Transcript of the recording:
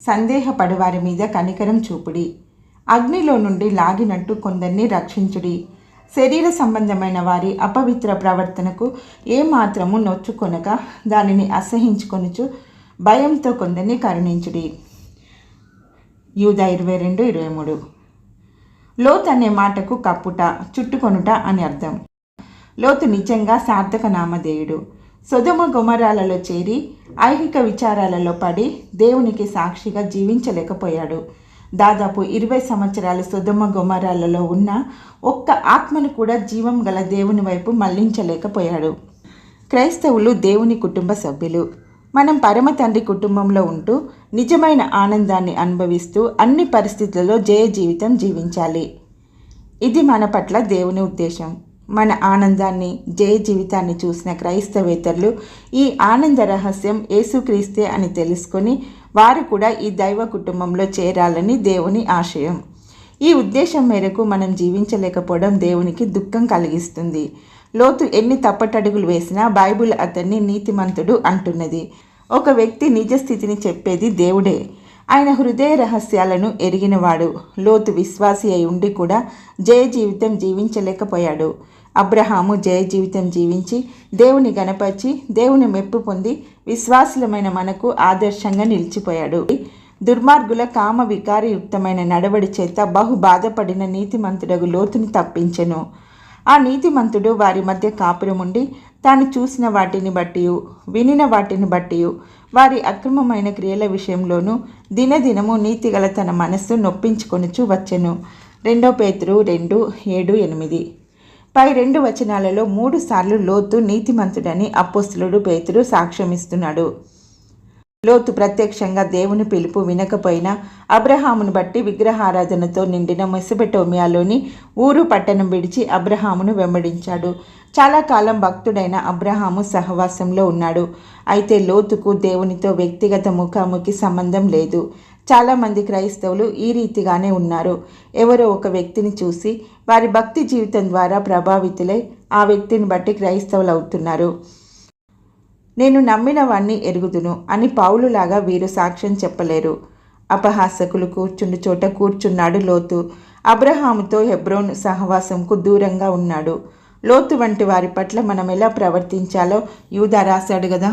సందేహపడు వారి మీద కనికరం చూపుడి. అగ్నిలో నుండి లాగినట్టు కొందరిని రక్షించుడి. శరీర సంబంధమైన వారి అపవిత్ర ప్రవర్తనకు ఏమాత్రము నొచ్చుకొనక దానిని అసహించుకొనుచు భయంతో కొందరిని కరుణించుడి. యూదా 22:23. లోతు అనే మాటకు కప్పుట, చుట్టుకొనుట అని అర్థం. లోతు నిజంగా సార్థక నామధేయుడు. సొదొమ గొమొర్రాలలో చేరి ఐహిక విచారాలలో పడి దేవునికి సాక్షిగా జీవించలేకపోయాడు. దాదాపు 20 సంవత్సరాలు సొదొమ గొమొర్రాలలో ఉన్న ఒక్క ఆత్మను కూడా జీవం గల దేవుని వైపు మళ్లించలేకపోయాడు. క్రైస్తవులు దేవుని కుటుంబ సభ్యులు. మనం పరమ తండ్రి కుటుంబంలో ఉంటూ నిజమైన ఆనందాన్ని అనుభవిస్తూ అన్ని పరిస్థితుల్లో జయ జీవితం జీవించాలి. ఇది మన పట్ల దేవుని ఉద్దేశం. మన ఆనందాన్ని, జయ జీవితాన్ని చూసిన క్రైస్తవేతరులు ఈ ఆనంద రహస్యం యేసుక్రీస్తే అని తెలుసుకొని వారు కూడా ఈ దైవ కుటుంబంలో చేరాలని దేవుని ఆశయం. ఈ ఉద్దేశం మేరకు మనం జీవించలేకపోవడం దేవునికి దుఃఖం కలిగిస్తుంది. లోతు ఎన్ని తప్పటడుగులు వేసినా బైబిల్ అతన్ని నీతిమంతుడు అంటున్నది. ఒక వ్యక్తి నిజ స్థితిని చెప్పేది దేవుడే. ఆయన హృదయ రహస్యాలను ఎరిగినవాడు. లోతు విశ్వాసి అయి ఉండి కూడా జయ జీవితం జీవించలేకపోయాడు. అబ్రహాము జయ జీవితం జీవించి దేవుని గణపరిచి దేవుని మెప్పు పొంది విశ్వాసులమైన మనకు ఆదర్శంగా నిలిచిపోయాడు. దుర్మార్గుల కామ వికారయుక్తమైన నడవడి చేత బహు బాధపడిన నీతిమంతుడగు లోతుని తప్పించెను. ఆ నీతిమంతుడు వారి మధ్య కాపురముండి తాను చూసిన వాటిని బట్టి వినిన వాటిని బట్టి వారి అక్రమమైన క్రియల విషయంలోనూ దినదినము నీతిగల తన మనస్సు నొప్పించుకొనుచు వచ్చెను. 2 పేతురు 2:7-8. పై 2 వచనాలలో 3 సార్లు లోతు నీతిమంతుడని అపోస్తలుడు పేతురు సాక్ష్యమిస్తున్నాడు. లోతు ప్రత్యక్షంగా దేవుని పిలుపు వినకపోయినా అబ్రహామును బట్టి విగ్రహారాధనతో నిండిన మెసొపొటేమియాలోని ఊరు పట్టణం విడిచి అబ్రహామును వెంబడించాడు. చాలా కాలం భక్తుడైన అబ్రహాము సహవాసంలో ఉన్నాడు. అయితే లోతుకు దేవునితో వ్యక్తిగత ముఖాముఖి సంబంధం లేదు. చాలామంది క్రైస్తవులు ఈ రీతిగానే ఉన్నారు. ఎవరో ఒక వ్యక్తిని చూసి వారి భక్తి జీవితం ద్వారా ప్రభావితులై ఆ వ్యక్తిని బట్టి క్రైస్తవులు అవుతున్నారు. నేను నమ్మిన వాణ్ణి ఎరుగుదును అని పౌలులాగా వీరు సాక్ష్యం చెప్పలేరు. అపహాసకులు కూర్చుండు చోట కూర్చున్నాడు లోతు. అబ్రహాముతో హెబ్రోను సహవాసంకు దూరంగా ఉన్నాడు. లోతు వంటి వారి పట్ల మనం ఎలా ప్రవర్తించాలో యూదా రాశాడు కదా.